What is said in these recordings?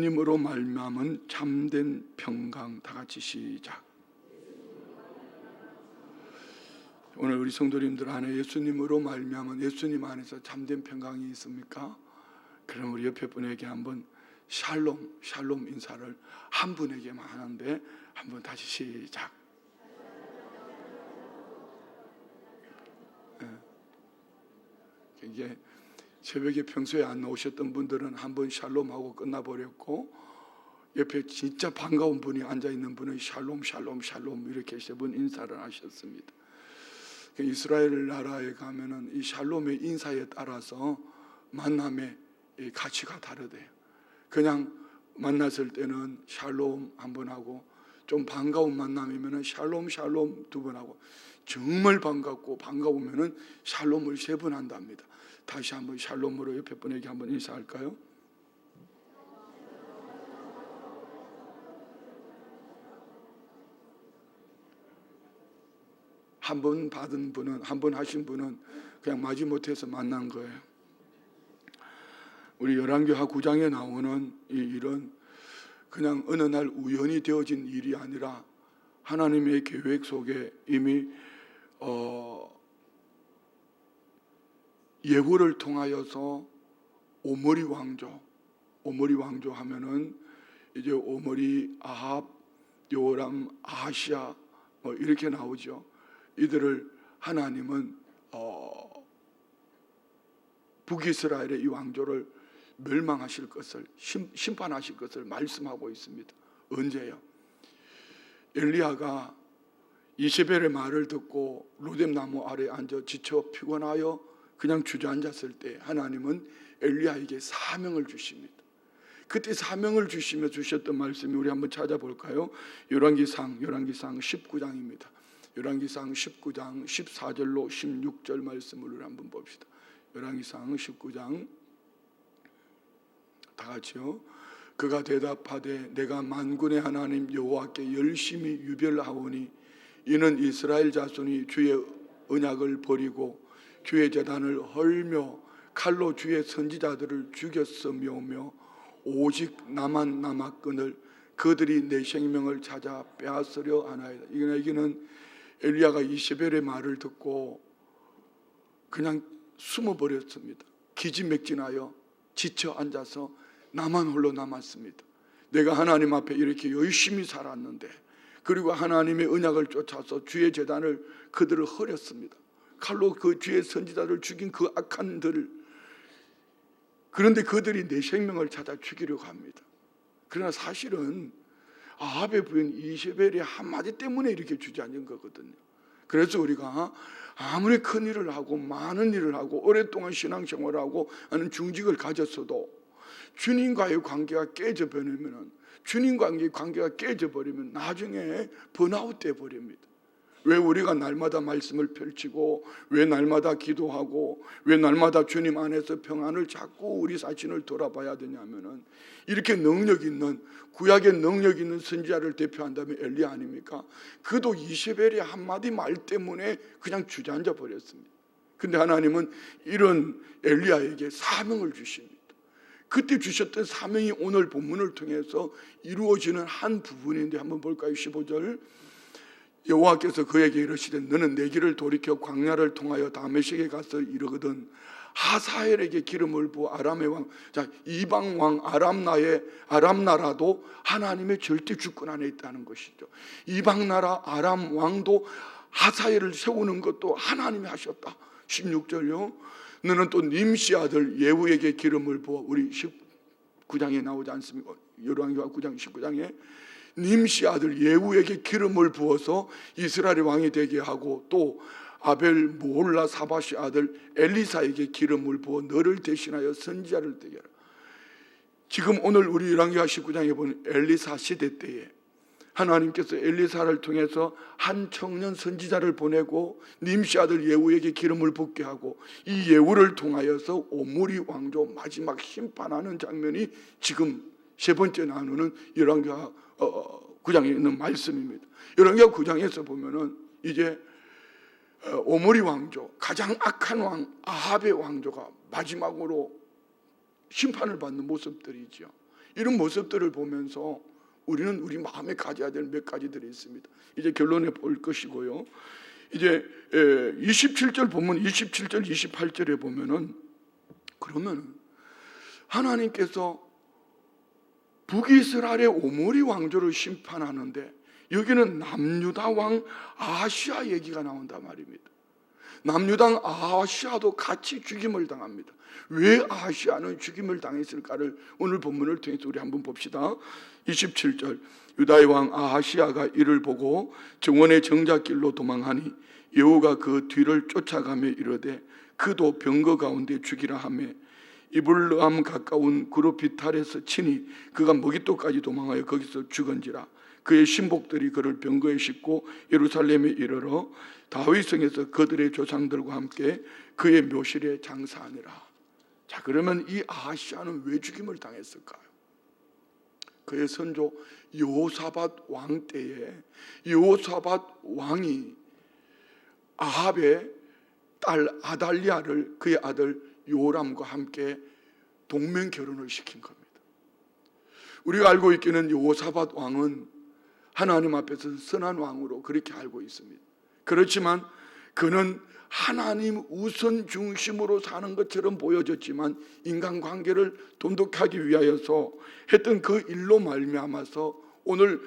예수님으로 말미암은 참된 평강. 다 같이 시작. 오늘 우리 성도님들 안에 예수님으로 말미암은, 예수님 안에서 참된 평강이 있습니까? 그럼 우리 옆에 분에게 한번 샬롬 인사를 한 분에게만 하는데, 한번 다시 시작. 이게 새벽에 평소에 안 나오셨던 분들은 한번 샬롬하고 끝나버렸고, 옆에 진짜 반가운 분이 앉아있는 분은 샬롬 이렇게 세 번 인사를 하셨습니다. 이스라엘 나라에 가면은 이 샬롬의 인사에 따라서 만남의 가치가 다르대요. 그냥 만났을 때는 샬롬 한 번 하고, 좀 반가운 만남이면은 샬롬 두 번 하고, 정말 반가우면은 샬롬을 세 번 한답니다. 다시 한번 샬롬으로 옆에 분에게 한번 인사할까요? 한 번 받은 분은, 한 번 하신 분은 그냥 마지못해서 만난 거예요. 우리 열왕기하 9장에 나오는 이 일은 그냥 어느 날 우연히 되어진 일이 아니라 하나님의 계획 속에 이미 예고를 통하여서 오므리 왕조 하면은 이제 오므리, 아합, 요람, 아하시아 뭐 이렇게 나오죠. 이들을 하나님은 북이스라엘의 이 왕조를 멸망하실 것을, 심판하실 것을 말씀하고 있습니다. 언제요? 엘리야가 이세벨의 말을 듣고 로뎀나무 아래에 앉아 지쳐 피곤하여 그냥 주저앉았을 때 하나님은 엘리야에게 사명을 주십니다. 그때 사명을 주시며 주셨던 말씀이 우리 한번 찾아볼까요? 열왕기상 19장입니다. 열왕기상 19장 14절로 16절 말씀을 한번 봅시다. 열왕기상 19장 다 같이요. 그가 대답하되 내가 만군의 하나님 여호와께 열심히 유별하오니 이는 이스라엘 자손이 주의 언약을 버리고 주의 제단을 헐며 칼로 주의 선지자들을 죽였으며며 오직 나만 남았거늘 그들이 내 생명을 찾아 빼앗으려 하나이다. 이기는 엘리야가 이세벨의 말을 듣고 그냥 숨어버렸습니다. 기진맥진하여 지쳐 앉아서 나만 홀로 남았습니다. 내가 하나님 앞에 이렇게 열심히 살았는데, 그리고 하나님의 언약을 쫓아서 주의 제단을 그들을 헐었습니다. 칼로 그 주의 선지자를 죽인 그 악한들, 그런데 그들이 내 생명을 찾아 죽이려고 합니다. 그러나 사실은 아합의 부인 이세벨의 한마디 때문에 이렇게 주저앉은 거거든요. 그래서 우리가 아무리 큰 일을 하고 많은 일을 하고 오랫동안 신앙생활을 하고 하는 중직을 가졌어도 주님과의 관계가 깨져버리면, 주님과의 관계가 깨져버리면 나중에 번아웃 돼버립니다. 왜 우리가 날마다 말씀을 펼치고, 왜 날마다 기도하고, 왜 날마다 주님 안에서 평안을 찾고 우리 자신을 돌아봐야 되냐면은, 이렇게 능력 있는, 구약의 능력 있는 선지자를 대표한다면 엘리야 아닙니까? 그도 이세벨의 한마디 말 때문에 그냥 주저앉아 버렸습니다. 근데 하나님은 이런 엘리야에게 사명을 주십니다. 그때 주셨던 사명이 오늘 본문을 통해서 이루어지는 한 부분인데 한번 볼까요? 15절. 여호와께서 그에게 이르시되 너는 내 길을 돌이켜 광야를 통하여 다메섹에 가서 이르거든 하사엘에게 기름을 부어 아람의 왕, 자 이방 왕 아람 나라도 하나님의 절대 주권 안에 있다는 것이죠. 이방 나라 아람 왕도 하사엘을 세우는 것도 하나님이 하셨다. 16절요. 너는 또 님시 아들 예후에게 기름을 부어, 우리 19장에 나오지 않습니까? 열왕기하 9장 19장에 님시 아들 예후에게 기름을 부어서 이스라엘 왕이 되게 하고, 또 아벨 모홀라 사바시 아들 엘리사에게 기름을 부어 너를 대신하여 선지자를 되게 하라. 지금 오늘 우리 열왕기하 19장에 보는 엘리사 시대 때에 하나님께서 엘리사를 통해서 한 청년 선지자를 보내고 님시 아들 예후에게 기름을 붓게 하고, 이 예후를 통하여서 오므리 왕조 마지막 심판하는 장면이 지금 세 번째 나누는 열왕기하 9장에 있는 말씀입니다. 열왕기하 9장에서 보면은 이제 오므리 왕조, 가장 악한 왕 아합의 왕조가 마지막으로 심판을 받는 모습들이죠. 이런 모습들을 보면서 우리는 우리 마음에 가져야 될 몇 가지들이 있습니다. 이제 결론에 볼 것이고요. 이제 27절 보면 27절 28절에 보면은 그러면 하나님께서 북이스라엘의 오므리 왕조를 심판하는데 여기는 남유다 왕 아하시아 얘기가 나온단 말입니다. 남유다 아하시아도 같이 죽임을 당합니다. 왜 아하시아는 죽임을 당했을까를 오늘 본문을 통해서 우리 한번 봅시다. 27절 유다의 왕 아하시아가 이를 보고 정원의 정작길로 도망하니 여호가 그 뒤를 쫓아가며 이르되 그도 병거 가운데 죽이라 하며 이블르암 가까운 그룹비탈에서 치니 그가 머깃도까지 도망하여 거기서 죽은지라. 그의 신복들이 그를 병거에 싣고 예루살렘에 이르러 다윗성에서 그들의 조상들과 함께 그의 묘실에 장사하니라. 자, 그러면 이 아하시아는 왜 죽임을 당했을까요? 그의 선조 여호사밧 왕 때에 여호사밧 왕이 아합의 딸 아달리아를 그의 아들 요람과 함께 동맹 결혼을 시킨 겁니다. 우리가 알고 있기는 여호사밧 왕은 하나님 앞에서 선한 왕으로 그렇게 알고 있습니다. 그렇지만 그는 하나님 우선 중심으로 사는 것처럼 보여졌지만 인간관계를 돈독하기 위하여서 했던 그 일로 말미암아서 오늘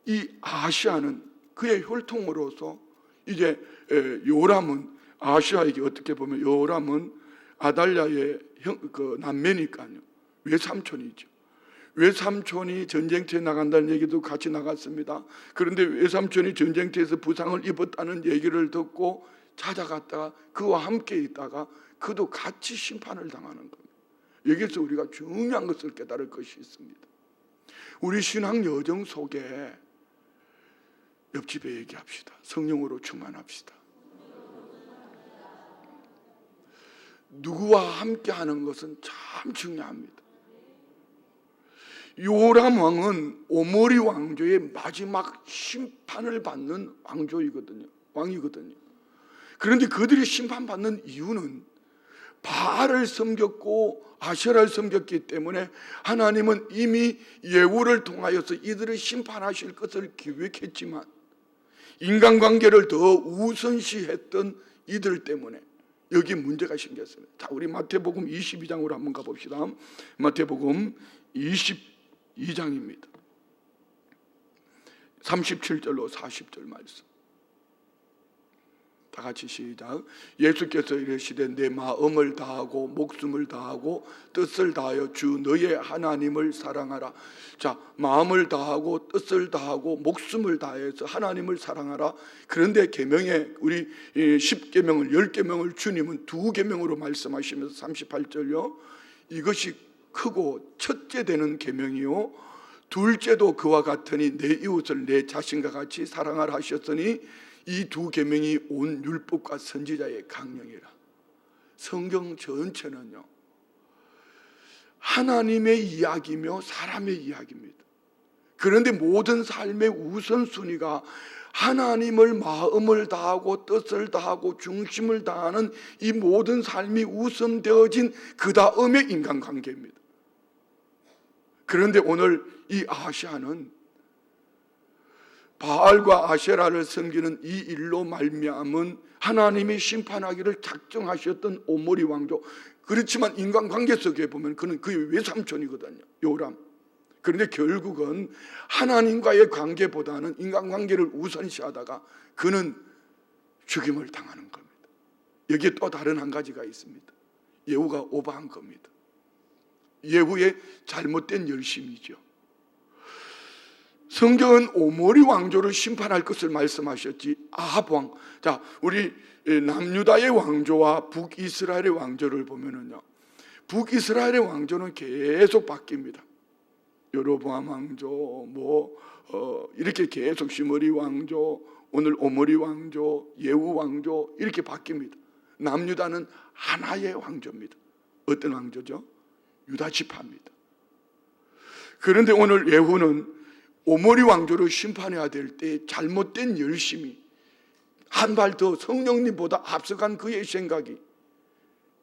이 아하시아는 그의 혈통으로서 이제 요람은 아하시아에게 어떻게 보면 요람은 아달랴의 남매니까요. 외삼촌이죠. 외삼촌이 전쟁터에 나간다는 얘기도 같이 나갔습니다. 그런데 외삼촌이 전쟁터에서 부상을 입었다는 얘기를 듣고 찾아갔다가 그와 함께 있다가 그도 같이 심판을 당하는 겁니다. 여기서 우리가 중요한 것을 깨달을 것이 있습니다. 우리 신앙 여정 속에 옆집에 얘기합시다. 성령으로 충만합시다. 누구와 함께 하는 것은 참 중요합니다. 요람 왕은 오므리 왕조의 마지막 심판을 받는 왕이거든요. 그런데 그들이 심판받는 이유는 바알을 섬겼고 아세라를 섬겼기 때문에 하나님은 이미 예후를 통하여서 이들을 심판하실 것을 기획했지만 인간관계를 더 우선시했던 이들 때문에 여기 문제가 생겼습니다. 자, 우리 마태복음 22장으로 한번 가봅시다. 마태복음 22장입니다. 37절로 40절 말씀. 다 같이 시작. 예수께서 이르시되 내 마음을 다하고 목숨을 다하고 뜻을 다하여 주 너의 하나님을 사랑하라. 자, 마음을 다하고 뜻을 다하고 목숨을 다해서 하나님을 사랑하라. 그런데 계명에 우리 10계명을 10계명을 주님은 2계명으로 말씀하시면서 38절요. 이것이 크고 첫째 되는 계명이요 둘째도 그와 같으니 내 이웃을 내 자신과 같이 사랑하라 하셨으니 이 2계명이 온 율법과 선지자의 강령이라. 성경 전체는요 하나님의 이야기며 사람의 이야기입니다. 그런데 모든 삶의 우선순위가 하나님을 마음을 다하고 뜻을 다하고 중심을 다하는 이 모든 삶이 우선되어진 그 다음에 인간관계입니다. 그런데 오늘 이 아하시아는 바알과 아세라를 섬기는 이 일로 말미암은 하나님이 심판하기를 작정하셨던 오므리 왕조. 그렇지만 인간관계 속에 보면 그는 그의 외삼촌이거든요. 요람. 그런데 결국은 하나님과의 관계보다는 인간관계를 우선시하다가 그는 죽임을 당하는 겁니다. 여기에 또 다른 한 가지가 있습니다. 예후가 오버한 겁니다. 예후의 잘못된 열심이죠. 성경은 오므리 왕조를 심판할 것을 말씀하셨지 아합 왕. 자, 우리 남유다의 왕조와 북이스라엘의 왕조를 보면은요, 북이스라엘의 왕조는 계속 바뀝니다. 여로보암 왕조, 이렇게 계속 시므리 왕조, 오늘 오므리 왕조, 예후 왕조 이렇게 바뀝니다. 남유다는 하나의 왕조입니다. 어떤 왕조죠? 유다 지파입니다. 그런데 오늘 예후는 오므리 왕조를 심판해야 될 때 잘못된 열심이 한 발 더 성령님보다 앞서간 그의 생각이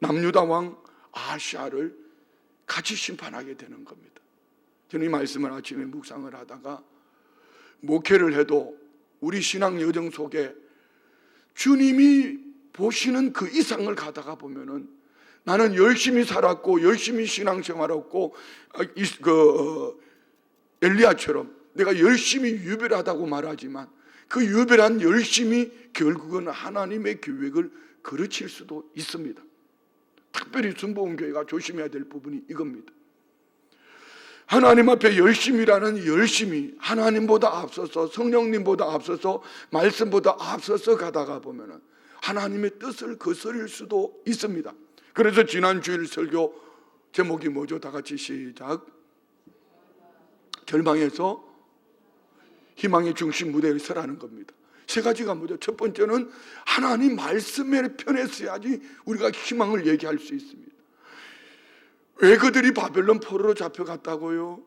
남유다 왕 아하시아를 같이 심판하게 되는 겁니다. 저는 이 말씀을 아침에 묵상을 하다가 목회를 해도 우리 신앙 여정 속에 주님이 보시는 그 이상을 가다가 보면은 나는 열심히 살았고 열심히 신앙생활했고 엘리야처럼 내가 열심히 유별하다고 말하지만 그 유별한 열심이 결국은 하나님의 계획을 거르칠 수도 있습니다. 특별히 순복음교회가 조심해야 될 부분이 이겁니다. 하나님 앞에 열심이라는 열심이 하나님보다 앞서서 성령님보다 앞서서 말씀보다 앞서서 가다가 보면은 하나님의 뜻을 거스릴 수도 있습니다. 그래서 지난 주일 설교 제목이 뭐죠? 다 같이 시작. 절망에서 희망의 중심 무대에 서라는 겁니다. 세 가지가 뭐죠? 첫 번째는 하나님 말씀의 편에 서야지 우리가 희망을 얘기할 수 있습니다. 왜 그들이 바벨론 포로로 잡혀갔다고요?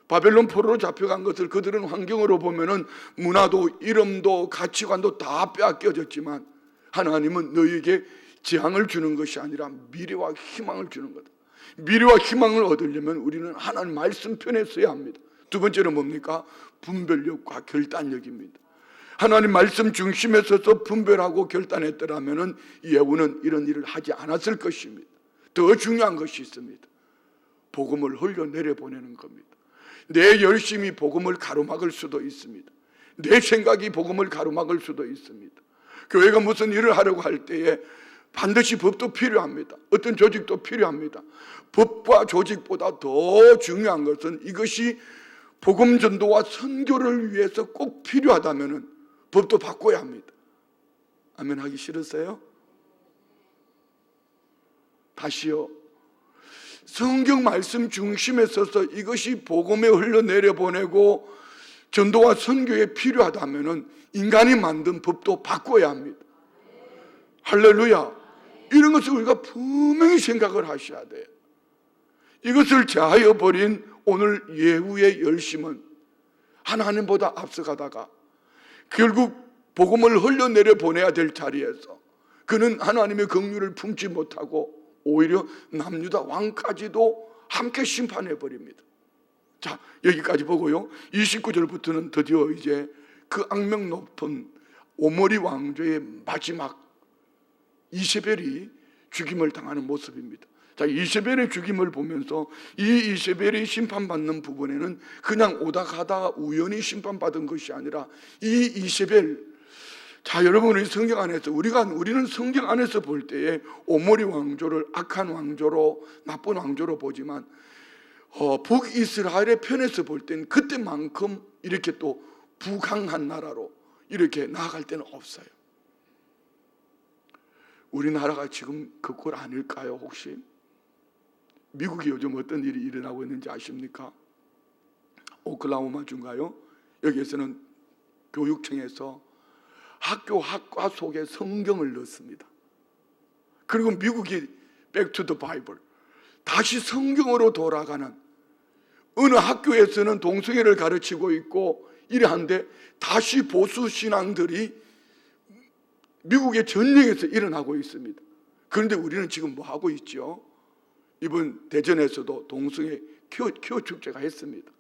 바벨론 포로로 잡혀간 것을 그들은 환경으로 보면은 문화도 이름도 가치관도 다 빼앗겨졌지만 하나님은 너희에게 재앙을 주는 것이 아니라 미래와 희망을 주는 거다. 미래와 희망을 얻으려면 우리는 하나님 말씀 편에 서야 합니다. 두 번째는 뭡니까? 분별력과 결단력입니다. 하나님 말씀 중심에 서서 분별하고 결단했더라면 예후는 이런 일을 하지 않았을 것입니다. 더 중요한 것이 있습니다. 복음을 흘려내려 보내는 겁니다. 내 열심이 복음을 가로막을 수도 있습니다. 내 생각이 복음을 가로막을 수도 있습니다. 교회가 무슨 일을 하려고 할 때에 반드시 법도 필요합니다. 어떤 조직도 필요합니다. 법과 조직보다 더 중요한 것은 이것이 복음 전도와 선교를 위해서 꼭 필요하다면 법도 바꿔야 합니다. 아멘 하기 싫으세요? 다시요. 성경 말씀 중심에 서서 이것이 복음에 흘러내려 보내고 전도와 선교에 필요하다면 인간이 만든 법도 바꿔야 합니다. 할렐루야. 이런 것을 우리가 분명히 생각을 하셔야 돼요. 이것을 제하여 버린 오늘 예후의 열심은 하나님보다 앞서가다가 결국 복음을 흘러내려 보내야 될 자리에서 그는 하나님의 긍휼을 품지 못하고 오히려 남유다 왕까지도 함께 심판해 버립니다. 자, 여기까지 보고요. 29절부터는 드디어 이제 그 악명 높은 오므리 왕조의 마지막 이세벨이 죽임을 당하는 모습입니다. 자, 이세벨의 죽임을 보면서 이 이세벨이 심판받는 부분에는 그냥 오다 가다 우연히 심판받은 것이 아니라 이 이세벨, 자, 여러분, 우리 성경 안에서 우리는 성경 안에서 볼 때에 오므리 왕조를 악한 왕조로 나쁜 왕조로 보지만 북이스라엘의 편에서 볼 때는 그때만큼 이렇게 또 부강한 나라로 이렇게 나아갈 때는 없어요. 우리나라가 지금 그 꼴 아닐까요? 혹시 미국이 요즘 어떤 일이 일어나고 있는지 아십니까? 오클라호마주인가요? 여기에서는 교육청에서 학교 학과 속에 성경을 넣습니다. 그리고 미국이 Back to the Bible, 다시 성경으로 돌아가는, 어느 학교에서는 동성애를 가르치고 있고 이러한데 다시 보수 신앙들이 미국의 전역에서 일어나고 있습니다. 그런데 우리는 지금 뭐 하고 있죠? 이번 대전에서도 동성애 큐어 축제가 했습니다.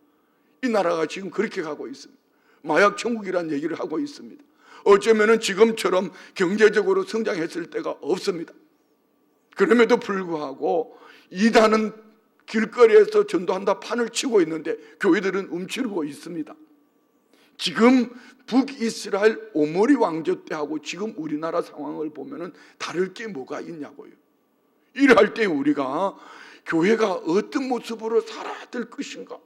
이 나라가 지금 그렇게 가고 있습니다. 마약 천국이라는 얘기를 하고 있습니다. 어쩌면 지금처럼 경제적으로 성장했을 때가 없습니다. 그럼에도 불구하고 이단은 길거리에서 전도한다 판을 치고 있는데 교회들은 움츠리고 있습니다. 지금 북이스라엘 오므리 왕조 때하고 지금 우리나라 상황을 보면 다를 게 뭐가 있냐고요. 이럴 때 우리가 교회가 어떤 모습으로 살아야 될 것인가?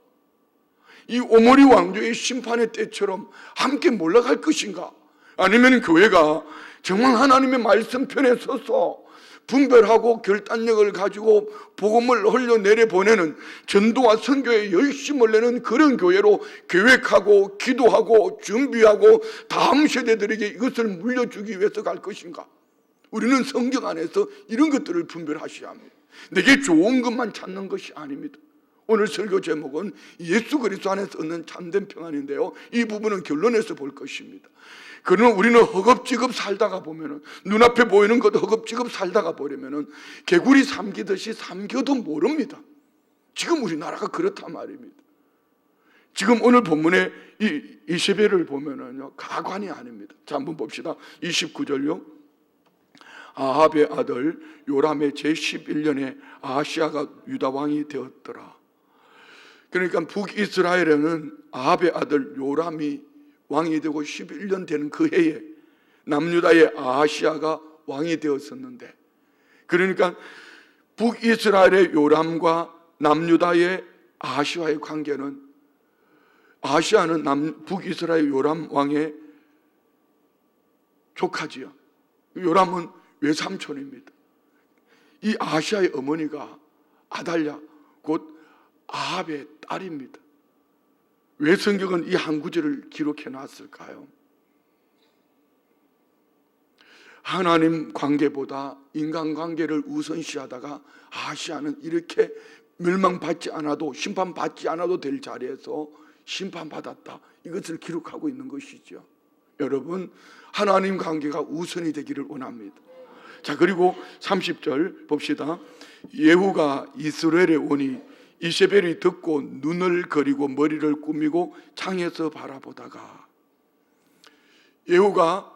이 오므리 왕조의 심판의 때처럼 함께 몰락할 것인가? 아니면 교회가 정말 하나님의 말씀 편에 서서 분별하고 결단력을 가지고 복음을 흘려내려 보내는 전도와 선교에 열심을 내는 그런 교회로 계획하고 기도하고 준비하고 다음 세대들에게 이것을 물려주기 위해서 갈 것인가? 우리는 성경 안에서 이런 것들을 분별하셔야 합니다. 내게 좋은 것만 찾는 것이 아닙니다. 오늘 설교 제목은 예수 그리스도 안에서 얻는 참된 평안인데요, 이 부분은 결론에서 볼 것입니다. 그러나 우리는 허겁지겁 살다가 보면은, 눈앞에 보이는 것 허겁지겁 살다가 보려면은 개구리 삼키듯이 삼켜도 모릅니다. 지금 우리나라가 그렇단 말입니다. 지금 오늘 본문에 이 이세벨을 보면은요, 가관이 아닙니다. 자, 한번 봅시다. 29절요. 아합의 아들 요람의 제11년에 아하시아가 유다 왕이 되었더라. 그러니까 북이스라엘에는 아합의 아들 요람이 왕이 되고 11년 되는 그 해에 남유다의 아하시아가 왕이 되었었는데, 그러니까 북이스라엘의 요람과 남유다의 아하시아의 관계는, 아하시아는 북이스라엘 요람 왕의 조카지요. 요람은 외삼촌입니다. 이 아하시아의 어머니가 아달랴, 곧 아합의 딸입니다. 왜 성경은 이 한 구절을 기록해 놨을까요? 하나님 관계보다 인간 관계를 우선시하다가 아하시아는 이렇게 멸망받지 않아도, 심판받지 않아도 될 자리에서 심판받았다, 이것을 기록하고 있는 것이죠. 여러분, 하나님 관계가 우선이 되기를 원합니다. 자, 그리고 30절 봅시다. 예후가 이스라엘에 오니 이세벨이 듣고 눈을 가리고 머리를 꾸미고 창에서 바라보다가, 예후가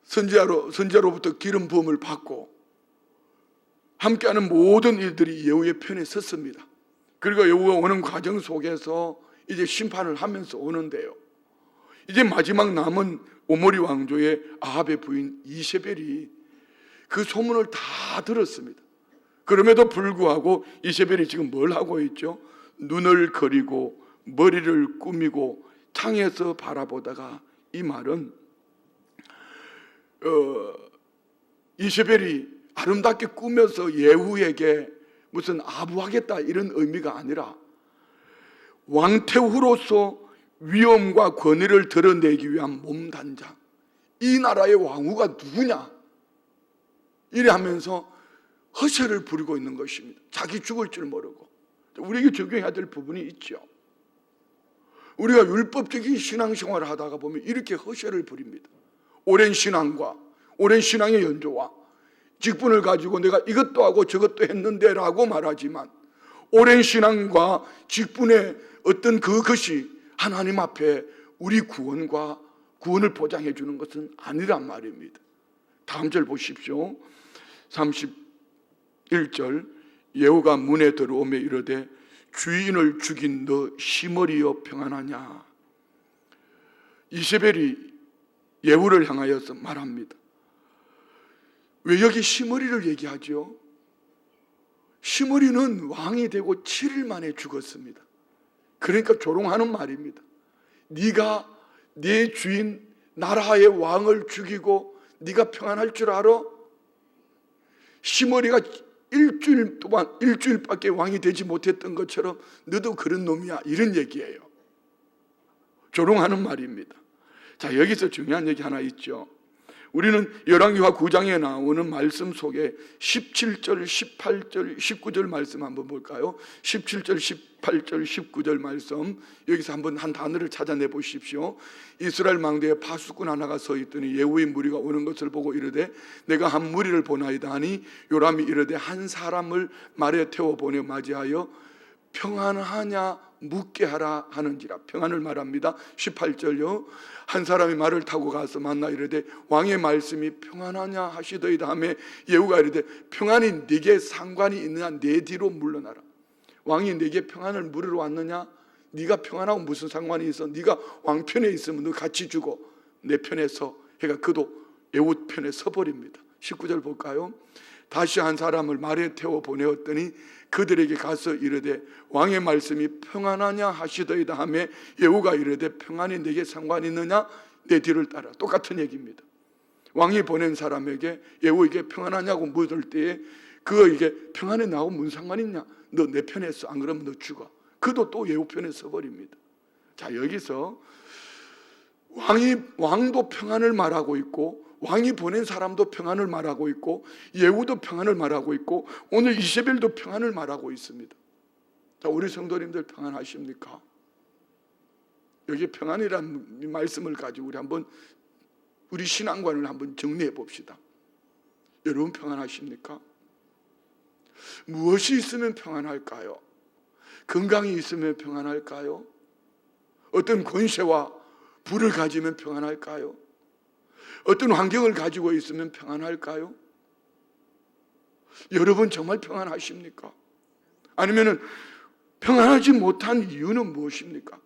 선지자로부터 기름 부음을 받고 함께하는 모든 일들이 예후의 편에 섰습니다. 그리고 예후가 오는 과정 속에서 이제 심판을 하면서 오는데요, 이제 마지막 남은 오므리 왕조의 아합의 부인 이세벨이 그 소문을 다 들었습니다. 그럼에도 불구하고 이세벨이 지금 뭘 하고 있죠? 눈을 가리고 머리를 꾸미고 창에서 바라보다가, 이 말은 이세벨이 아름답게 꾸며서 예후에게 무슨 아부하겠다 이런 의미가 아니라 왕태후로서 위엄과 권위를 드러내기 위한 몸단장, 이 나라의 왕후가 누구냐, 이래 하면서 허세를 부리고 있는 것입니다. 자기 죽을 줄 모르고. 우리에게 적용해야 될 부분이 있죠. 우리가 율법적인 신앙생활을 하다가 보면 이렇게 허세를 부립니다. 오랜 신앙과 오랜 신앙의 연조와 직분을 가지고 내가 이것도 하고 저것도 했는데 라고 말하지만, 오랜 신앙과 직분의 어떤 그것이 하나님 앞에 우리 구원과 구원을 보장해 주는 것은 아니란 말입니다. 다음 절 보십시오. 31절. 예후가 문에 들어오며 이르되 주인을 죽인 너 시므리여 평안하냐. 이세벨이 예후를 향하여서 말합니다. 왜 여기 시므리를 얘기하죠? 시므리는 왕이 되고 7일 만에 죽었습니다. 그러니까 조롱하는 말입니다. 네가 네 주인 나라의 왕을 죽이고 네가 평안할 줄 알아? 시므리가 일주일밖에 왕이 되지 못했던 것처럼 너도 그런 놈이야, 이런 얘기예요. 조롱하는 말입니다. 자, 여기서 중요한 얘기 하나 있죠. 우리는 열왕기하 9장에 나오는 말씀 속에 17절, 18절, 19절 말씀 한번 볼까요? 17절, 18절, 19절 말씀, 여기서 한번 한 단어를 찾아내 보십시오. 이스라엘 망대에 파수꾼 하나가 서 있더니 예후의 무리가 오는 것을 보고 이르되 내가 한 무리를 보나이다 하니, 요람이 이르되 한 사람을 말에 태워 보내 맞이하여 평안하냐 묻게 하라 하는지라. 평안을 말합니다. 18절요. 한 사람이 말을 타고 가서 만나 이르되 왕의 말씀이 평안하냐 하시더이다 하며, 예후가 이르되 평안이 네게 상관이 있느냐, 내 뒤로 물러나라. 왕이 네게 평안을 물으러 왔느냐? 네가 평안하고 무슨 상관이 있어? 네가 왕 편에 있으면 너 같이 죽어. 내 편에 서. 그러니까 그도 예후 편에 서버립니다. 19절 볼까요? 다시 한 사람을 말에 태워 보내었더니 그들에게 가서 이르되 왕의 말씀이 평안하냐 하시더이다 하며, 예후가 이르되 평안이 네게 상관이 있느냐, 내 뒤를 따라. 똑같은 얘기입니다. 왕이 보낸 사람에게 예후에게 평안하냐고 물을 때에 그에게 평안이 나하고 무슨 상관이 있냐, 너 내 편에 서, 안 그러면 너 죽어. 그도 또 예후 편에 서버립니다. 자, 여기서 왕도 평안을 말하고 있고, 왕이 보낸 사람도 평안을 말하고 있고, 예후도 평안을 말하고 있고, 오늘 이세벨도 평안을 말하고 있습니다. 자, 우리 성도님들 평안하십니까? 여기 평안이라는 말씀을 가지고 우리 신앙관을 한번 정리해 봅시다. 여러분 평안하십니까? 무엇이 있으면 평안할까요? 건강이 있으면 평안할까요? 어떤 권세와 부를 가지면 평안할까요? 어떤 환경을 가지고 있으면 평안할까요? 여러분 정말 평안하십니까? 아니면 평안하지 못한 이유는 무엇입니까?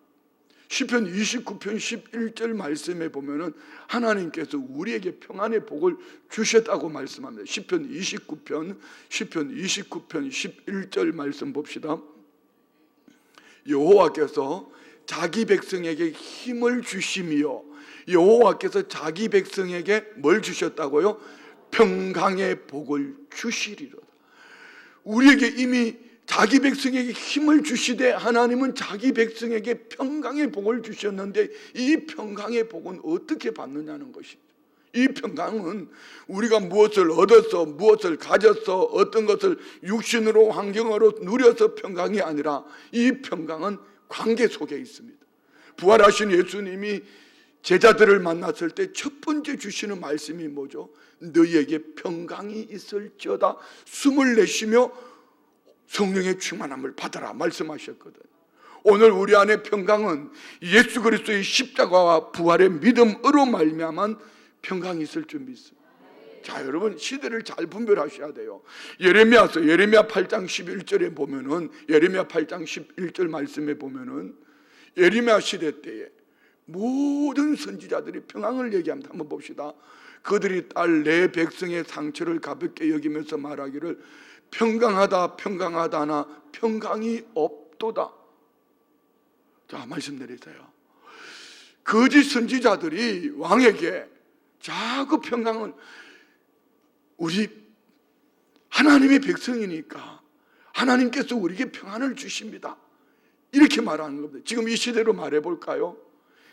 시편 29편 11절 말씀에 보면은 하나님께서 우리에게 평안의 복을 주셨다고 말씀합니다. 시편 29편 11절 말씀 봅시다. 여호와께서 자기 백성에게 힘을 주심이요, 여호와께서 자기 백성에게 뭘 주셨다고요? 평강의 복을 주시리로다. 우리에게 이미 자기 백성에게 힘을 주시되 하나님은 자기 백성에게 평강의 복을 주셨는데, 이 평강의 복은 어떻게 받느냐는 것이죠. 이 평강은 우리가 무엇을 얻어서, 무엇을 가져서, 어떤 것을 육신으로, 환경으로 누려서 평강이 아니라, 이 평강은 관계 속에 있습니다. 부활하신 예수님이 제자들을 만났을 때 첫 번째 주시는 말씀이 뭐죠? 너희에게 평강이 있을지어다, 숨을 내쉬며 성령의 충만함을 받아라 말씀하셨거든. 오늘 우리 안에 평강은 예수 그리스도의 십자가와 부활의 믿음으로 말미암은 평강이 있을 줄 믿습니다. 자, 여러분 시대를 잘 분별하셔야 돼요. 예레미야 8장 11절에 보면은, 예레미야 8장 11절 말씀에 보면은 예레미야 시대 때에 모든 선지자들이 평강을 얘기합니다. 한번 봅시다. 그들이 딸 내 백성의 상처를 가볍게 여기면서 말하기를 평강하다 평강하다 하나 평강이 없도다. 자, 말씀 내리세요. 거짓 선지자들이 왕에게 자꾸 평강을, 우리 하나님의 백성이니까 하나님께서 우리에게 평안을 주십니다, 이렇게 말하는 겁니다. 지금 이 시대로 말해볼까요?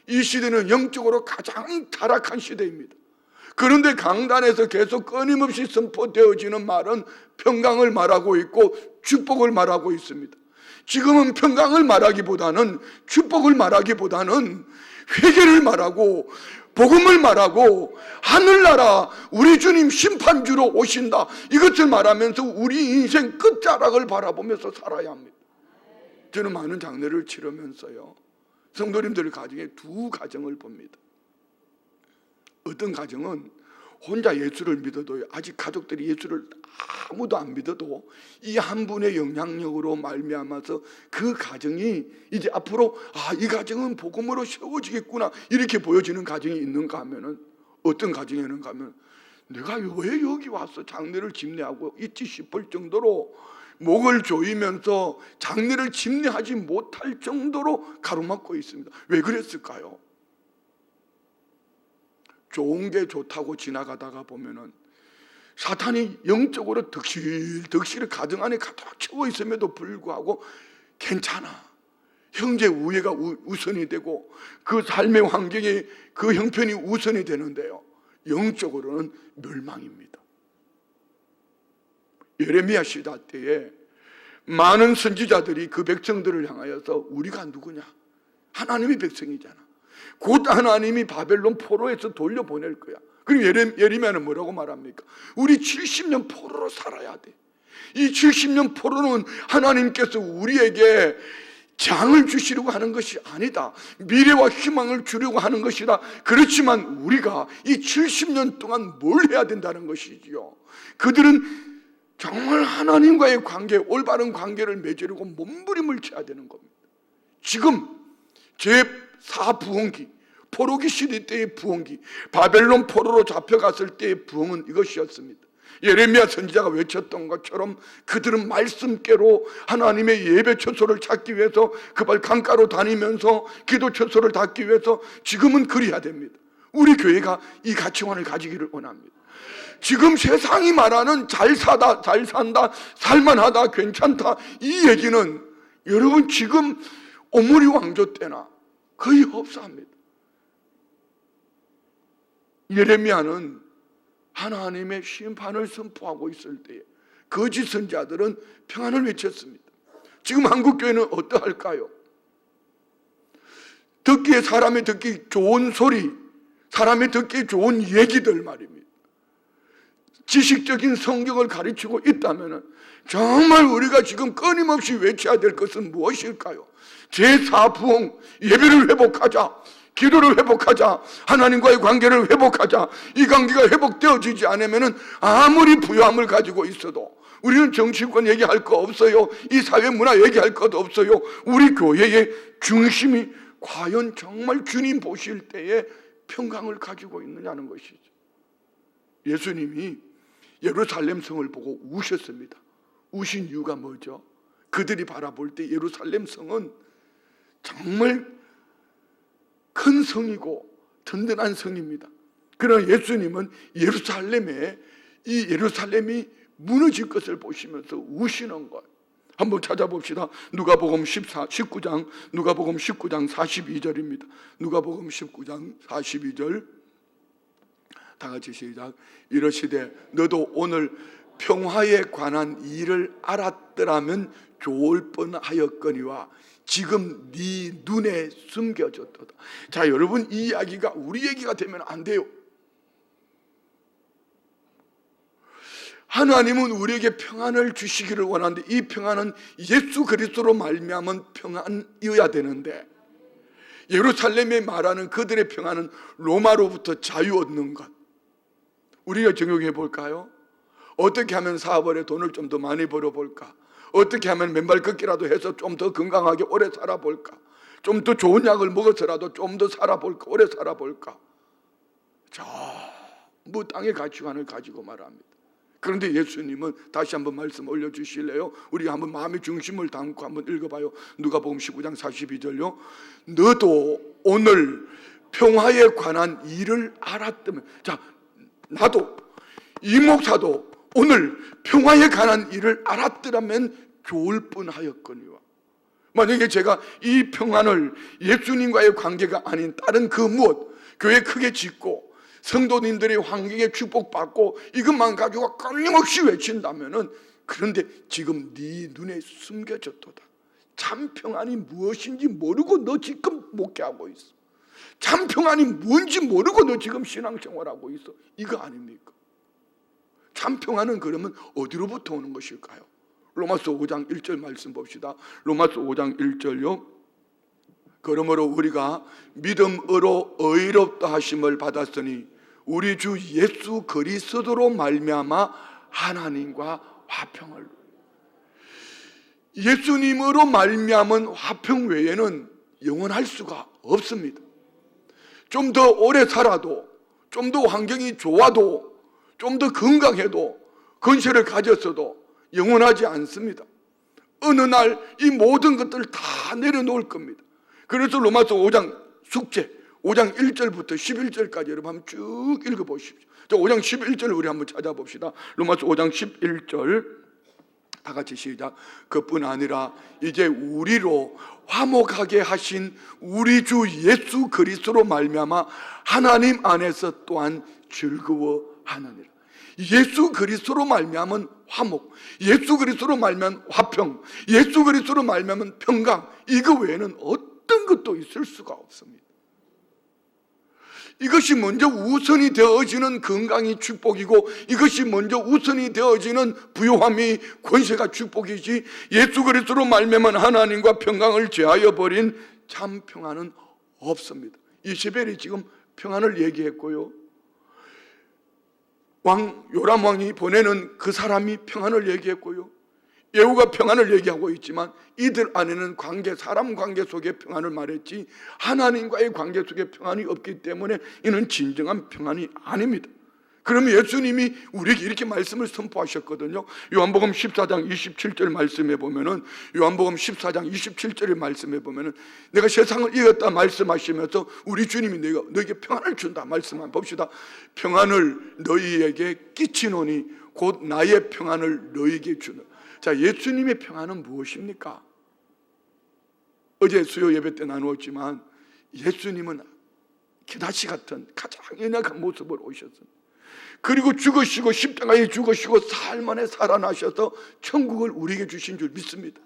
이 시대는 영적으로 가장 타락한 시대입니다. 그런데 강단에서 계속 끊임없이 선포되어지는 말은 평강을 말하고 있고 축복을 말하고 있습니다. 지금은 평강을 말하기보다는, 축복을 말하기보다는 회개를 말하고 복음을 말하고 하늘나라 우리 주님 심판주로 오신다, 이것을 말하면서 우리 인생 끝자락을 바라보면서 살아야 합니다. 저는 많은 장례를 치르면서요, 성도님들 가정에 두 가정을 봅니다. 어떤 가정은 혼자 예수를 믿어도, 아직 가족들이 예수를 아무도 안 믿어도 이 한 분의 영향력으로 말미암아서 그 가정이 이제 앞으로 이 가정은 복음으로 세워지겠구나, 이렇게 보여지는 가정이 있는가 하면은, 어떤 가정에는가 하면 내가 왜 여기 와서 장례를 집례하고 있지 싶을 정도로 목을 조이면서 장례를 집례하지 못할 정도로 가로막고 있습니다. 왜 그랬을까요? 좋은 게 좋다고 지나가다가 보면은 사탄이 영적으로 덕실을 가정 안에 가득 채워 있음에도 불구하고 괜찮아, 형제 우애가 우선이 되고 그 삶의 환경이, 그 형편이 우선이 되는데요, 영적으로는 멸망입니다. 예레미야 시대 때에 많은 선지자들이 그 백성들을 향하여서 우리가 누구냐? 하나님의 백성이잖아. 곧 하나님이 바벨론 포로에서 돌려보낼 거야. 그리고 예레미야는 뭐라고 말합니까? 우리 70년 포로로 살아야 돼. 이 70년 포로는 하나님께서 우리에게 장을 주시려고 하는 것이 아니다, 미래와 희망을 주려고 하는 것이다. 그렇지만 우리가 이 70년 동안 뭘 해야 된다는 것이지요. 그들은 정말 하나님과의 관계, 올바른 관계를 맺으려고 몸부림을 쳐야 되는 겁니다. 지금 제4부흥기, 포로기 시대 때의 부흥기, 바벨론 포로로 잡혀갔을 때의 부흥은 이것이었습니다. 예레미야 선지자가 외쳤던 것처럼 그들은 말씀께로 하나님의 예배 처소를 찾기 위해서 그발 강가로 다니면서 기도 처소를 찾기 위해서 지금은 그래야 됩니다. 우리 교회가 이 가치관을 가지기를 원합니다. 지금 세상이 말하는 잘 사다, 잘 산다, 살만하다, 괜찮다, 이 얘기는 여러분 지금 오므리 왕조 때나 거의 없사합니다. 예레미야는 하나님의 심판을 선포하고 있을 때에 거짓 선지자들은 평안을 외쳤습니다. 지금 한국교회는 어떠할까요? 듣기에, 사람이 듣기 좋은 소리, 사람이 듣기 좋은 얘기들 말입니다. 지식적인 성경을 가르치고 있다면 정말 우리가 지금 끊임없이 외쳐야 될 것은 무엇일까요? 제4부흥, 예배를 회복하자, 기도를 회복하자, 하나님과의 관계를 회복하자. 이 관계가 회복되어지지 않으면 아무리 부요함을 가지고 있어도 우리는 정치권 얘기할 거 없어요. 이 사회 문화 얘기할 것도 없어요. 우리 교회의 중심이 과연 정말 주님 보실 때에 평강을 가지고 있느냐는 것이죠. 예수님이 예루살렘 성을 보고 우셨습니다. 우신 이유가 뭐죠? 그들이 바라볼 때 예루살렘 성은 정말 큰 성이고 든든한 성입니다. 그러나 예수님은 예루살렘이 무너질 것을 보시면서 우시는 것. 한번 찾아봅시다. 누가복음 19장 42절입니다. 누가복음 19장 42절. 다 같이 시작. 이러시되 너도 오늘 평화에 관한 일을 알았더라면 좋을 뻔하였거니와 지금 네 눈에 숨겨졌도다. 자, 여러분, 이 이야기가 우리 얘기가 되면 안 돼요. 하나님은 우리에게 평안을 주시기를 원하는데 이 평안은 예수 그리스도로 말미암은 평안이어야 되는데, 예루살렘에 말하는 그들의 평안은 로마로부터 자유 얻는 것. 우리가 적용해 볼까요? 어떻게 하면 사업을 해 돈을 좀 더 많이 벌어볼까? 어떻게 하면 맨발 걷기라도 해서 좀 더 건강하게 오래 살아볼까? 좀 더 좋은 약을 먹어서라도 좀 더 살아볼까? 오래 살아볼까? 전부 땅의 가치관을 가지고 말합니다. 그런데 예수님은 다시 한번 말씀 올려주실래요? 우리가 한번 마음의 중심을 담고 한번 읽어봐요. 누가복음 19장 42절요. 너도 오늘 평화에 관한 일을 알았다면, 자, 나도 이 목사도 오늘 평화에 관한 일을 알았더라면 좋을 뻔하였거니와. 만약에 제가 이 평안을 예수님과의 관계가 아닌 다른 그 무엇, 교회 크게 짓고 성도님들의 환경에 축복받고 이것만 가지고 끊임없이 외친다면은, 그런데 지금 네 눈에 숨겨졌도다. 참 평안이 무엇인지 모르고 너 지금 목회하고 있어. 참 평안이 뭔지 모르고 너 지금 신앙생활하고 있어. 이거 아닙니까? 참 평안은 그러면 어디로부터 오는 것일까요? 로마서 5장 1절 말씀 봅시다. 로마서 5장 1절요. 그러므로 우리가 믿음으로 의롭다 하심을 받았으니 우리 주 예수 그리스도로 말미암아 하나님과 화평을. 예수님으로 말미암은 화평 외에는 영원할 수가 없습니다. 좀 더 오래 살아도, 좀 더 환경이 좋아도, 좀 더 건강해도, 건실을 가졌어도 영원하지 않습니다. 어느 날 이 모든 것들을 다 내려놓을 겁니다. 그래서 로마서 5장 숙제 5장 1절부터 11절까지 여러분 한번 쭉 읽어보십시오. 5장 11절 우리 한번 찾아봅시다. 로마서 5장 11절 다 같이 시작. 그뿐 아니라 이제 우리로 화목하게 하신 우리 주 예수 그리스도로 말미암아 하나님 안에서 또한 즐거워하느니라. 예수 그리스도로 말미암은 화목, 예수 그리스도로 말미암은 화평, 예수 그리스도로 말미암은 평강, 이거 외에는 어떤 것도 있을 수가 없습니다. 이것이 먼저 우선이 되어지는 건강이 축복이고, 이것이 먼저 우선이 되어지는 부요함이 권세가 축복이지, 예수 그리스도로 말미암은 하나님과 평강을 제하여 버린 참 평안은 없습니다. 이세벨이 지금 평안을 얘기했고요, 왕 요람 왕이 보내는 그 사람이 평안을 얘기했고요, 예후가 평안을 얘기하고 있지만 이들 안에는 관계, 사람 관계 속의 평안을 말했지 하나님과의 관계 속의 평안이 없기 때문에 이는 진정한 평안이 아닙니다. 그러면 예수님이 우리에게 이렇게 말씀을 선포하셨거든요. 요한복음 14장 27절 말씀해 보면은, 요한복음 14장 27절의 말씀해 보면은, 내가 세상을 이겼다 말씀하시면서 우리 주님이 너에게 평안을 준다 말씀만 봅시다. 평안을 너희에게 끼치노니 곧 나의 평안을 너희에게 주는. 자, 예수님의 평안은 무엇입니까? 어제 수요 예배 때 나누었지만 예수님은 게다시 같은 가장 연약한 모습으로 오셨습니다. 그리고 죽으시고 십자가에 죽으시고 사흘 만에 살아나셔서 천국을 우리에게 주신 줄 믿습니다.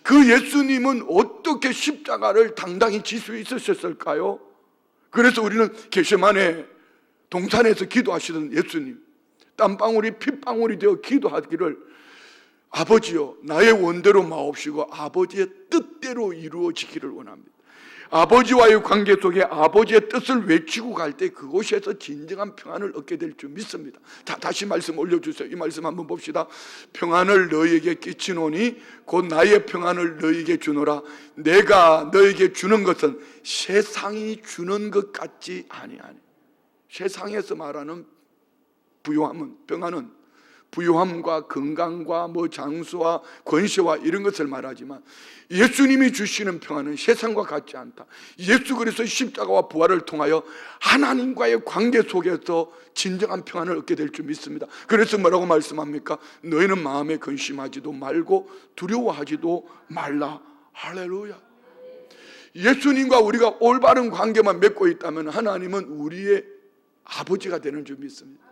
그 예수님은 어떻게 십자가를 당당히 질 수 있으셨을까요? 그래서 우리는 겟세마네 동산에서 기도하시던 예수님, 땀방울이 핏방울이 되어 기도하기를 아버지여 나의 원대로 마옵시고 아버지의 뜻대로 이루어지기를 원합니다. 아버지와의 관계 속에 아버지의 뜻을 외치고 갈 때 그곳에서 진정한 평안을 얻게 될 줄 믿습니다. 다시 말씀 올려주세요. 이 말씀 한번 봅시다. 평안을 너희에게 끼치노니 곧 나의 평안을 너희에게 주노라. 내가 너희에게 주는 것은 세상이 주는 것 같지 아니하니. 세상에서 말하는 부요함은, 평안은 부유함과 건강과 장수와 권세와 이런 것을 말하지만 예수님이 주시는 평안은 세상과 같지 않다. 예수 그리스도의 십자가와 부활을 통하여 하나님과의 관계 속에서 진정한 평안을 얻게 될 줄 믿습니다. 그래서 뭐라고 말씀합니까? 너희는 마음에 근심하지도 말고 두려워하지도 말라. 할렐루야. 예수님과 우리가 올바른 관계만 맺고 있다면 하나님은 우리의 아버지가 되는 줄 믿습니다.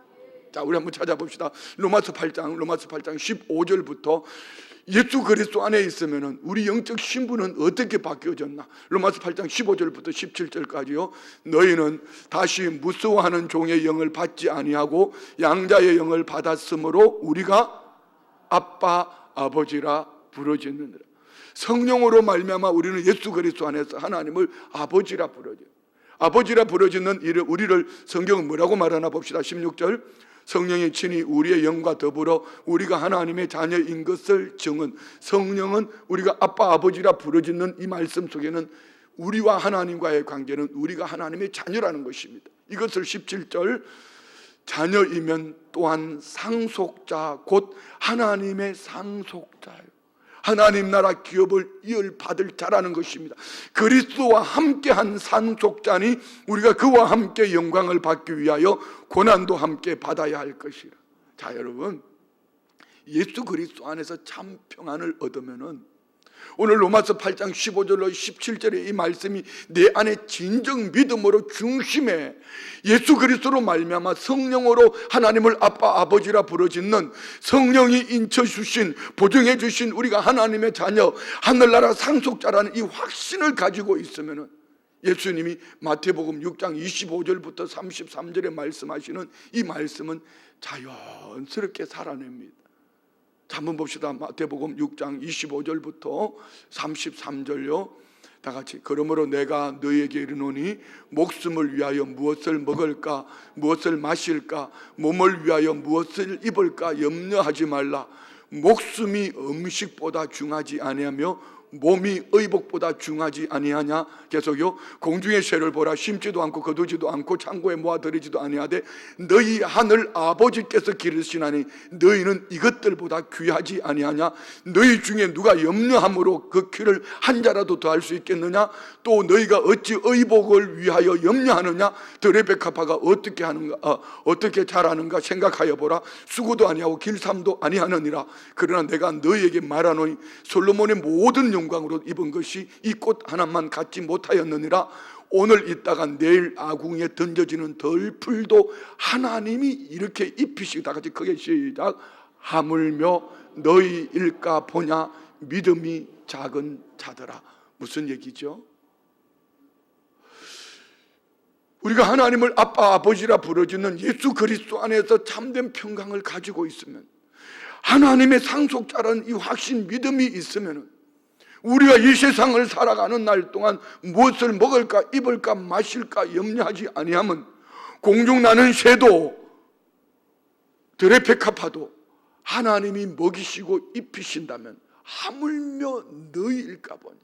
자, 우리 한번 찾아봅시다. 로마서 8장 15절부터 예수 그리스도 안에 있으면 우리 영적 신분은 어떻게 바뀌어졌나? 로마서 8장 15절부터 17절까지요. 너희는 다시 무서워하는 종의 영을 받지 아니하고 양자의 영을 받았으므로 우리가 아빠 아버지라 부르짖느니라. 성령으로 말미암아 우리는 예수 그리스도 안에서 하나님을 아버지라 부르짖는, 아버지라 부르짖는 우리를 성경은 뭐라고 말하나 봅시다. 16절 성령이 친히 우리의 영과 더불어 우리가 하나님의 자녀인 것을 증언. 성령은 우리가 아빠 아버지라 부르짖는 이 말씀 속에는 우리와 하나님과의 관계는 우리가 하나님의 자녀라는 것입니다. 이것을 17절 자녀이면 또한 상속자 곧 하나님의 상속자예요. 하나님 나라 기업을 이어받을 자라는 것입니다. 그리스도와 함께한 상속자니 우리가 그와 함께 영광을 받기 위하여 고난도 함께 받아야 할 것이라. 자, 여러분, 예수 그리스도 안에서 참 평안을 얻으면은 오늘 로마서 8장 15절로 17절의 이 말씀이 내 안에 진정 믿음으로 중심에 예수 그리스도로 말미암아 성령으로 하나님을 아빠 아버지라 부르짖는, 성령이 인쳐주신 보증해주신 우리가 하나님의 자녀 하늘나라 상속자라는 이 확신을 가지고 있으면 예수님이 마태복음 6장 25절부터 33절에 말씀하시는 이 말씀은 자연스럽게 살아냅니다. 자, 한번 봅시다. 마태복음 6장 25절부터 33절요. 다 같이. 그러므로 내가 너희에게 이르노니 목숨을 위하여 무엇을 먹을까 무엇을 마실까 몸을 위하여 무엇을 입을까 염려하지 말라. 목숨이 음식보다 중하지 아니하며 몸이 의복보다 중하지 아니하냐. 계속요. 공중의 새를 보라. 심지도 않고 거두지도 않고 창고에 모아들이지도 아니하되 너희 하늘 아버지께서 기르시나니 너희는 이것들보다 귀하지 아니하냐. 너희 중에 누가 염려함으로 그 귀를 한 자라도 더할 수 있겠느냐. 또 너희가 어찌 의복을 위하여 염려하느냐. 드레베카파가 어떻게 자라는가 생각하여 보라. 수고도 아니하고 길삼도 아니하느니라. 그러나 내가 너희에게 말하노니 솔로몬의 모든 영광으로 입은 것이 이 꽃 하나만 갖지 못하였느니라. 오늘 있다가 내일 아궁이에 던져지는 덜풀도 하나님이 이렇게 입히시고, 다 같이 크게 시작. 하물며 너희일까 보냐 믿음이 작은 자들아. 무슨 얘기죠? 우리가 하나님을 아빠 아버지라 부르짖는 예수 그리스도 안에서 참된 평강을 가지고 있으면, 하나님의 상속자라는 이 확신 믿음이 있으면 우리가 이 세상을 살아가는 날 동안 무엇을 먹을까 입을까 마실까 염려하지 아니하면 공중 나는 새도 드레페카파도 하나님이 먹이시고 입히신다면 하물며 너희일까 보냐.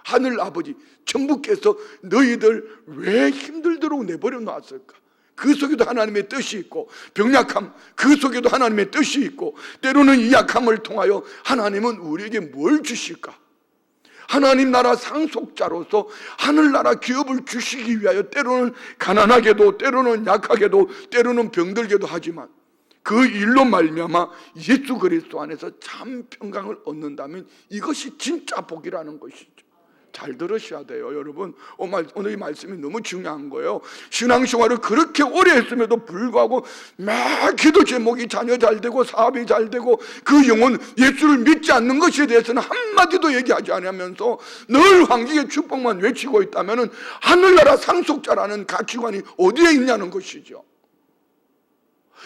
하늘 아버지 천부께서 너희들 왜 힘들도록 내버려 놨을까. 그 속에도 하나님의 뜻이 있고, 병약함 그 속에도 하나님의 뜻이 있고, 때로는 이 약함을 통하여 하나님은 우리에게 뭘 주실까. 하나님 나라 상속자로서 하늘나라 기업을 주시기 위하여 때로는 가난하게도 때로는 약하게도 때로는 병들게도 하지만 그 일로 말미암아 예수 그리스도 안에서 참 평강을 얻는다면 이것이 진짜 복이라는 것이죠. 잘 들으셔야 돼요, 여러분. 오늘 이 말씀이 너무 중요한 거예요. 신앙생활을 그렇게 오래 했음에도 불구하고 막 기도 제목이 자녀 잘 되고 사업이 잘 되고 그 영혼 예수를 믿지 않는 것에 대해서는 한마디도 얘기하지 않으면서 늘 황제의 축복만 외치고 있다면 하늘나라 상속자라는 가치관이 어디에 있냐는 것이죠.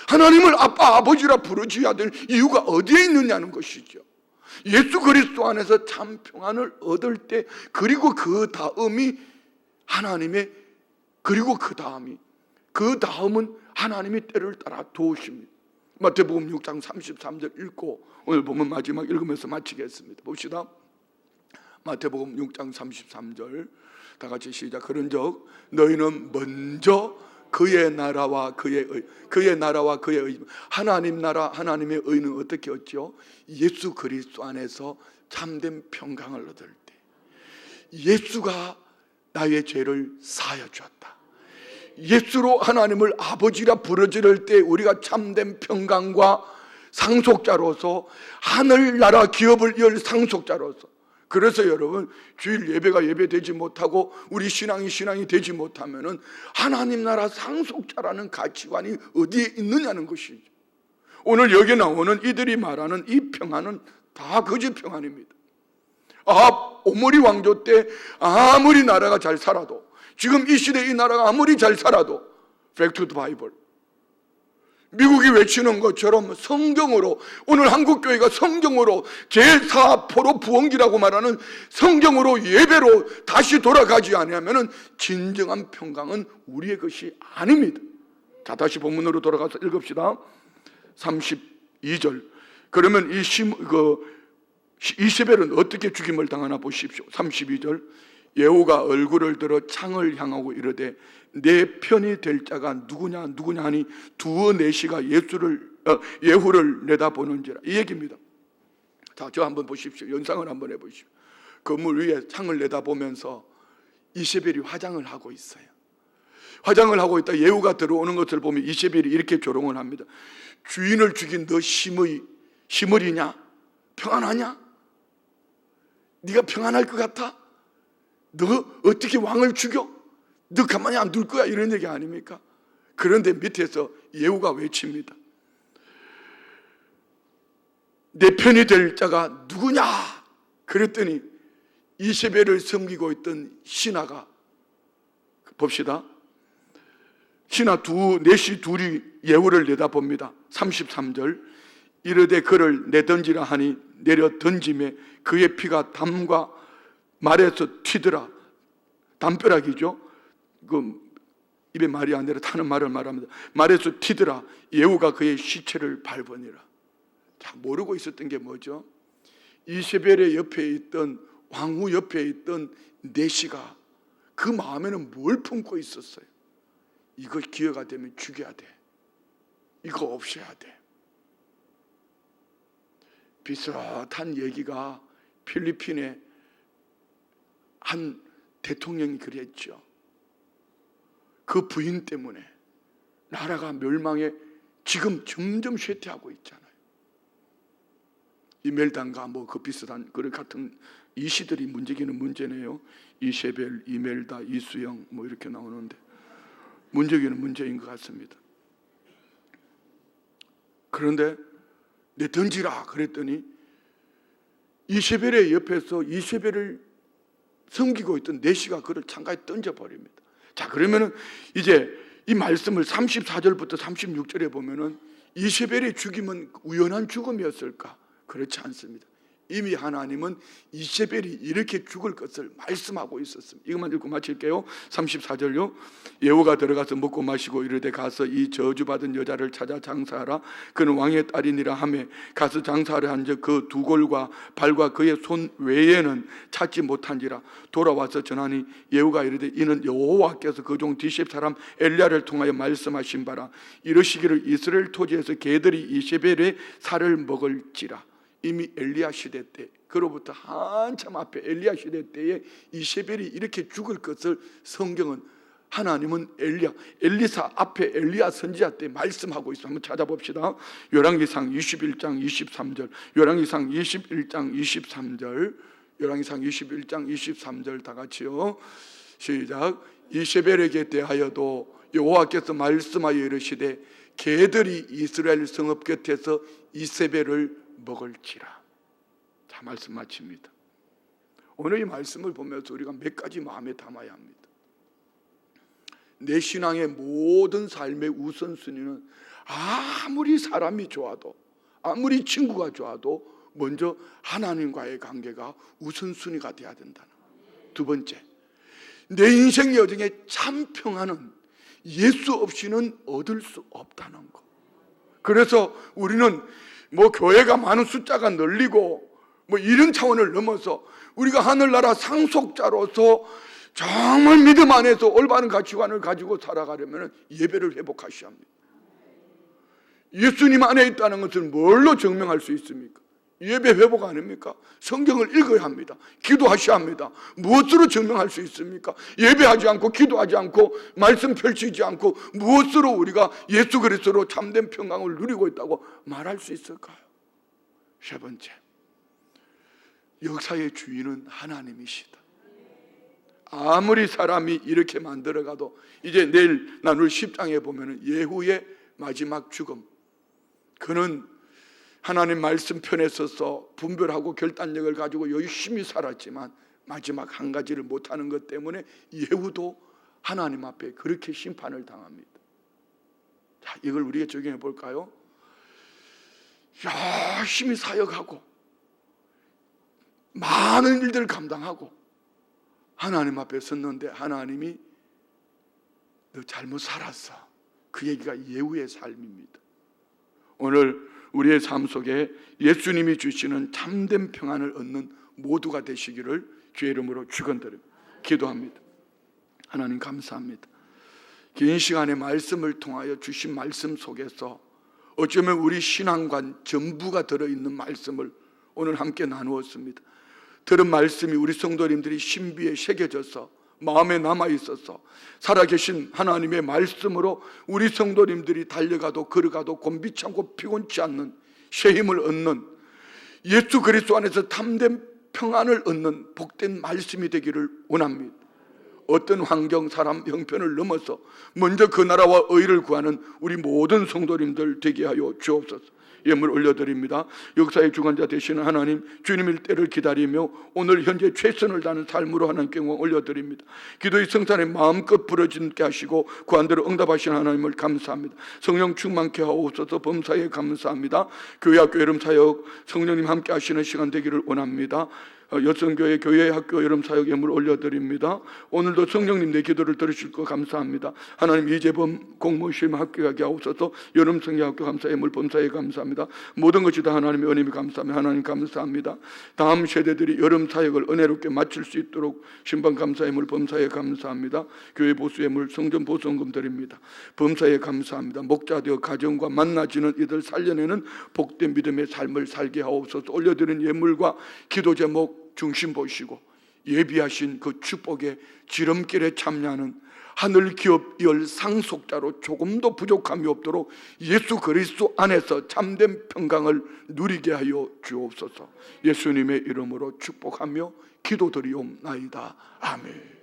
하나님을 아빠, 아버지라 부르셔야 될 이유가 어디에 있느냐는 것이죠. 예수 그리스도 안에서 참 평안을 얻을 때, 그리고 그 다음이 하나님의, 그리고 그 다음은 하나님이 때를 따라 도우십니다. 마태복음 6장 33절 읽고 오늘 보면 마지막 읽으면서 마치겠습니다. 봅시다. 마태복음 6장 33절 다 같이 시작. 그런즉 너희는 먼저 그의 나라와 그의 의, 하나님 나라, 하나님의 의는 어떻게 얻죠? 예수 그리스도 안에서 참된 평강을 얻을 때, 예수가 나의 죄를 사하여 주었다, 예수로 하나님을 아버지라 부르짖을 때 우리가 참된 평강과 상속자로서, 하늘나라 기업을 이을 상속자로서. 그래서 여러분, 주일 예배가 예배되지 못하고 우리 신앙이 되지 못하면은 하나님 나라 상속자라는 가치관이 어디에 있느냐는 것이죠. 오늘 여기 나오는 이들이 말하는 이 평안은 다 거짓 평안입니다. 오므리 왕조 때 아무리 나라가 잘 살아도, 지금 이 시대 이 나라가 아무리 잘 살아도, Back to the Bible, 미국이 외치는 것처럼 성경으로, 오늘 한국교회가 성경으로 제4포로 부흥기라고 말하는 성경으로 예배로 다시 돌아가지 않으면 진정한 평강은 우리의 것이 아닙니다. 자, 다시 본문으로 돌아가서 읽읍시다. 32절. 그러면 이세벨은 어떻게 죽임을 당하나 보십시오. 32절. 예후가 얼굴을 들어 창을 향하고 이르되 내 편이 될 자가 누구냐 하니 두어 내시가 예후를 내다보는지라, 이 얘기입니다. 자, 저 한번 보십시오. 연상을 한번 해보십시오. 건물 위에 창을 내다보면서 이세벨이 화장을 하고 있어요. 화장을 하고 있다 예후가 들어오는 것을 보면 이세벨이 이렇게 조롱을 합니다. 주인을 죽인 너 시므리냐? 평안하냐? 네가 평안할 것 같아? 너 어떻게 왕을 죽여? 너 가만히 안 둘 거야? 이런 얘기 아닙니까? 그런데 밑에서 예후가 외칩니다. 내 편이 될 자가 누구냐? 그랬더니 이세벨을 섬기고 있던 신하가, 봅시다. 신하 넷이 둘이 예후를 내다봅니다. 33절. 이르되 그를 내던지라 하니 내려 던짐에 그의 피가 담과 말에서 튀더라. 담벼락이죠. 입에 말이 안 내려 타는 말을 말합니다. 말에서 튀더라. 예후가 그의 시체를 밟으니라. 자, 모르고 있었던 게 뭐죠? 이세벨의 옆에 있던, 왕후 옆에 있던 내시가 그 마음에는 뭘 품고 있었어요? 이거 기회가 되면 죽여야 돼. 이거 없애야 돼. 비슷한 얘기가 필리핀의 한 대통령이 그랬죠. 그 부인 때문에 나라가 멸망해 지금 점점 쇠퇴하고 있잖아요. 이멜단가 그 비슷한 그런 같은 이 시들이 문제기는 문제네요. 이세벨, 이멜다, 이수영 이렇게 나오는데 문제기는 문제인 것 같습니다. 그런데 내 던지라 그랬더니 이세벨의 옆에서 이세벨을 섬기고 있던 내시가 그를 창가에 던져버립니다. 자, 그러면은 이제 이 말씀을 34절부터 36절에 보면은 이세벨의 죽임은 우연한 죽음이었을까? 그렇지 않습니다. 이미 하나님은 이세벨이 이렇게 죽을 것을 말씀하고 있었습니다. 이것만 읽고 마칠게요. 34절요. 예후가 들어가서 먹고 마시고 이르되 가서 이 저주받은 여자를 찾아 장사하라. 그는 왕의 딸이니라 하며 가서 장사하려 한즉 그 두 골과 발과 그의 손 외에는 찾지 못한지라. 돌아와서 전하니 예후가 이르되 이는 여호와께서 그 종 디셉 사람 엘리야를 통하여 말씀하신 바라. 이르시기를 이스라엘 토지에서 개들이 이세벨의 살을 먹을지라. 이미 엘리야 시대 때, 그로부터 한참 앞에 엘리야 시대 때에 이세벨이 이렇게 죽을 것을 성경은, 하나님은 엘리사 앞에 엘리야 선지자 때 말씀하고 있어요. 한번 찾아봅시다. 열왕기상 21장 23절, 열왕기상 21장 23절, 열왕기상 21장 23절 다 같이요. 시작. 이세벨에게 대하여도 여호와께서 말씀하여 이르시되 개들이 이스라엘 성읍 곁에서 이세벨을 먹을지라. 자, 말씀 마칩니다. 오늘 이 말씀을 보면서 우리가 몇 가지 마음에 담아야 합니다. 내 신앙의 모든 삶의 우선순위는 아무리 사람이 좋아도, 아무리 친구가 좋아도 먼저 하나님과의 관계가 우선순위가 돼야 된다는 거예요. 두 번째, 내 인생 여정의 참 평안은 예수 없이는 얻을 수 없다는 거. 그래서 우리는 교회가 많은 숫자가 늘리고 이런 차원을 넘어서 우리가 하늘나라 상속자로서 정말 믿음 안에서 올바른 가치관을 가지고 살아가려면 예배를 회복하셔야 합니다. 예수님 안에 있다는 것을 뭘로 증명할 수 있습니까? 예배 회복 아닙니까? 성경을 읽어야 합니다. 기도하셔야 합니다. 무엇으로 증명할 수 있습니까? 예배하지 않고 기도하지 않고 말씀 펼치지 않고 무엇으로 우리가 예수 그리스도로 참된 평강을 누리고 있다고 말할 수 있을까요? 세 번째, 역사의 주인은 하나님이시다. 아무리 사람이 이렇게 만들어가도 이제 내일 나눌 10장에 보면 예후의 마지막 죽음, 그는 하나님 말씀 편에 서서 분별하고 결단력을 가지고 열심히 살았지만 마지막 한 가지를 못하는 것 때문에 예후도 하나님 앞에 그렇게 심판을 당합니다. 자, 이걸 우리가 적용해 볼까요? 열심히 사역하고 많은 일들을 감당하고 하나님 앞에 섰는데 하나님이 너 잘못 살았어. 그 얘기가 예후의 삶입니다. 오늘 우리의 삶 속에 예수님이 주시는 참된 평안을 얻는 모두가 되시기를 주의 이름으로 축원드립니다. 기도합니다. 하나님 감사합니다. 긴 시간에 말씀을 통하여 주신 말씀 속에서 어쩌면 우리 신앙관 전부가 들어있는 말씀을 오늘 함께 나누었습니다. 들은 말씀이 우리 성도님들이 신비에 새겨져서 마음에 남아있어서 살아계신 하나님의 말씀으로 우리 성도님들이 달려가도 걸어가도 곤비치 않고 피곤치 않는 새 힘을 얻는 예수 그리스도 안에서 참된 평안을 얻는 복된 말씀이 되기를 원합니다. 어떤 환경, 사람, 형편을 넘어서 먼저 그 나라와 의를 구하는 우리 모든 성도님들 되게 하여 주옵소서. 예물 올려드립니다. 역사의 주관자 되시는 하나님, 주님의 때를 기다리며 오늘 현재 최선을 다하는 삶으로 하나님께 올려드립니다. 기도의 성탄에 마음껏 부러지게 하시고 구한대로 응답하시는 하나님을 감사합니다. 성령 충만케 하옵소서. 범사에 감사합니다. 교회 학교 여름 사역 성령님 함께 하시는 시간 되기를 원합니다. 여성교회 교회 학교 여름 사역 예물 올려드립니다. 오늘도 성령님 내 기도를 들으실 것 감사합니다. 하나님 이재범 공무시험 합격하게 하옵소서. 여름 성경학교 감사 예물 범사에 감사합니다. 모든 것이 다 하나님의 은혜에 감사합니다. 하나님 감사합니다. 다음 세대들이 여름 사역을 은혜롭게 마칠 수 있도록 신방 감사 예물 범사에 감사합니다. 교회 보수 예물 성전 보수원금 드립니다. 범사에 감사합니다. 목자 되어 가정과 만나지는 이들 살려내는 복된 믿음의 삶을 살게 하옵소서. 올려드린 예물과 기도 제목 중심 보시고 예비하신 그 축복의 지름길에 참여하는 하늘 기업 열 상속자로 조금도 부족함이 없도록 예수 그리스도 안에서 참된 평강을 누리게 하여 주옵소서. 예수님의 이름으로 축복하며 기도드리옵나이다. 아멘.